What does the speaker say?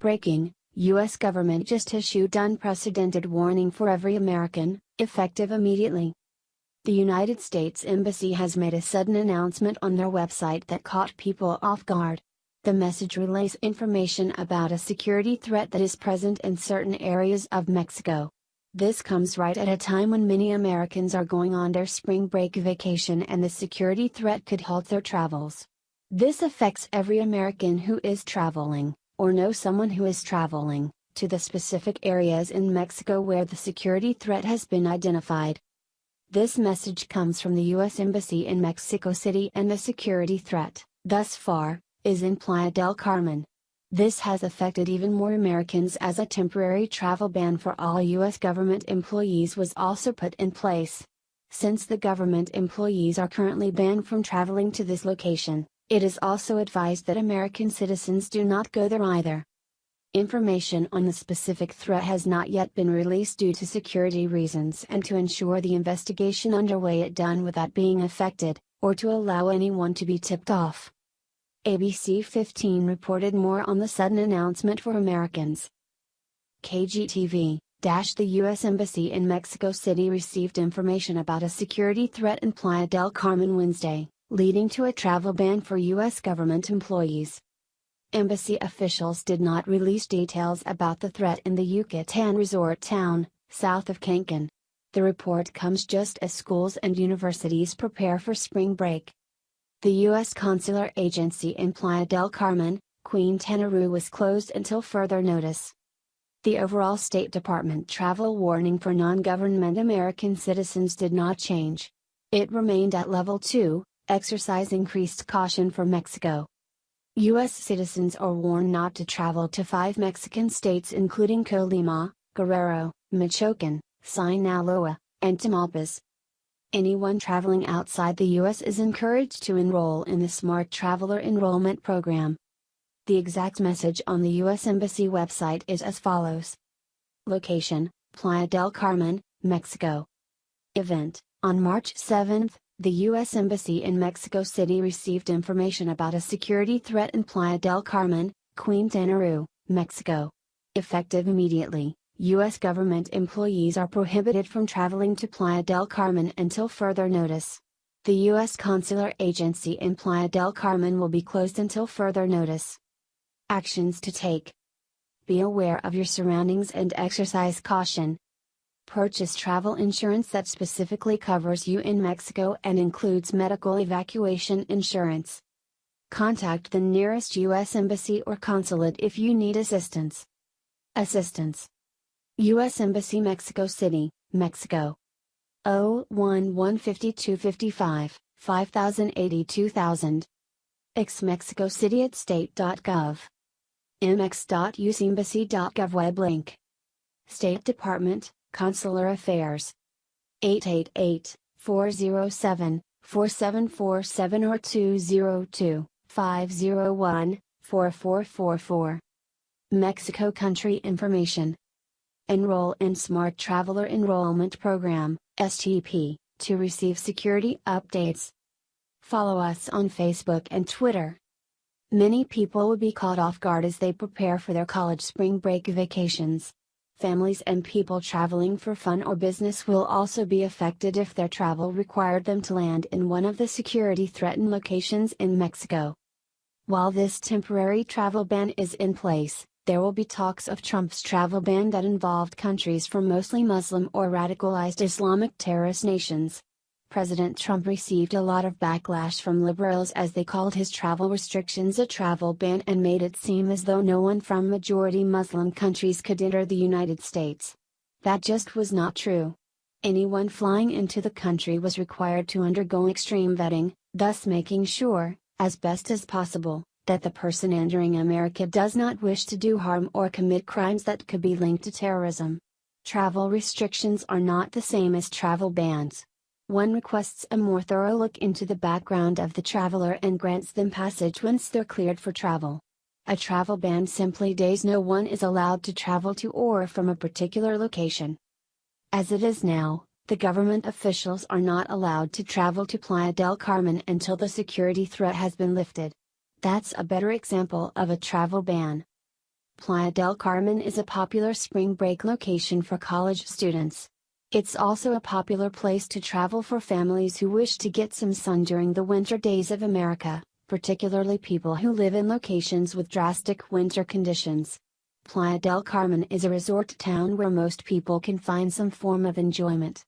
Breaking: U.S. government just issued unprecedented warning for every American, effective immediately. The United States Embassy has made a sudden announcement on their website that caught people off guard. The message relays information about a security threat that is present in certain areas of Mexico. This comes right at a time when many Americans are going on their spring break vacation and the security threat could halt their travels. This affects every American who is traveling, or knows someone who is traveling, to the specific areas in Mexico where the security threat has been identified. This message comes from the U.S. Embassy in Mexico City, and the security threat, thus far, is in Playa del Carmen. This has affected even more Americans, as a temporary travel ban for all U.S. government employees was also put in place. Since the government employees are currently banned from traveling to this location, it is also advised that American citizens do not go there either. Information on the specific threat has not yet been released due to security reasons and to ensure the investigation underway is done without being affected, or to allow anyone to be tipped off. ABC 15 reported more on the sudden announcement for Americans. KGTV the U.S. Embassy in Mexico City received information about a security threat in Playa del Carmen Wednesday, leading to a travel ban for U.S. government employees. Embassy officials did not release details about the threat in the Yucatan resort town, south of Cancun. The report comes just as schools and universities prepare for spring break. The U.S. consular agency in Playa del Carmen, Quintana Roo was closed until further notice. The overall State Department travel warning for non-government American citizens did not change. It remained at level 2, exercise increased caution for Mexico. U.S. citizens are warned not to travel to 5 Mexican states including Colima, Guerrero, Michoacan, Sinaloa, and Tamaulipas. Anyone traveling outside the U.S. is encouraged to enroll in the Smart Traveler Enrollment Program. The exact message on the U.S. Embassy website is as follows. Location: Playa del Carmen, Mexico. Event: on March 7, the U.S. Embassy in Mexico City received information about a security threat in Playa del Carmen, Quintana Roo, Mexico. Effective immediately, U.S. government employees are prohibited from traveling to Playa del Carmen until further notice. The U.S. consular agency in Playa del Carmen will be closed until further notice. Actions to take: be aware of your surroundings and exercise caution. Purchase travel insurance that specifically covers you in Mexico and includes medical evacuation insurance. Contact the nearest U.S. Embassy or consulate if you need assistance. Assistance: U.S. Embassy Mexico City, Mexico. 0115255, 5080 ex-Mexico City at state.gov. mx.usembassy.gov web link. State Department, Consular Affairs. 888-407-4747 or 202-501-4444. Mexico Country Information. Enroll in Smart Traveler Enrollment Program, STP, to receive security updates. Follow us on Facebook and Twitter. Many people will be caught off guard as they prepare for their college spring break vacations. Families and people traveling for fun or business will also be affected if their travel required them to land in one of the security-threatened locations in Mexico. While this temporary travel ban is in place, there will be talks of Trump's travel ban that involved countries from mostly Muslim or radicalized Islamic terrorist nations. President Trump received a lot of backlash from liberals as they called his travel restrictions a travel ban and made it seem as though no one from majority Muslim countries could enter the United States. That just was not true. Anyone flying into the country was required to undergo extreme vetting, thus making sure, as best as possible, that the person entering America does not wish to do harm or commit crimes that could be linked to terrorism. Travel restrictions are not the same as travel bans. One requests a more thorough look into the background of the traveler and grants them passage once they're cleared for travel. A travel ban simply states no one is allowed to travel to or from a particular location. As it is now, the government officials are not allowed to travel to Playa del Carmen until the security threat has been lifted. That's a better example of a travel ban. Playa del Carmen is a popular spring break location for college students. It's also a popular place to travel for families who wish to get some sun during the winter days of America, particularly people who live in locations with drastic winter conditions. Playa del Carmen is a resort town where most people can find some form of enjoyment.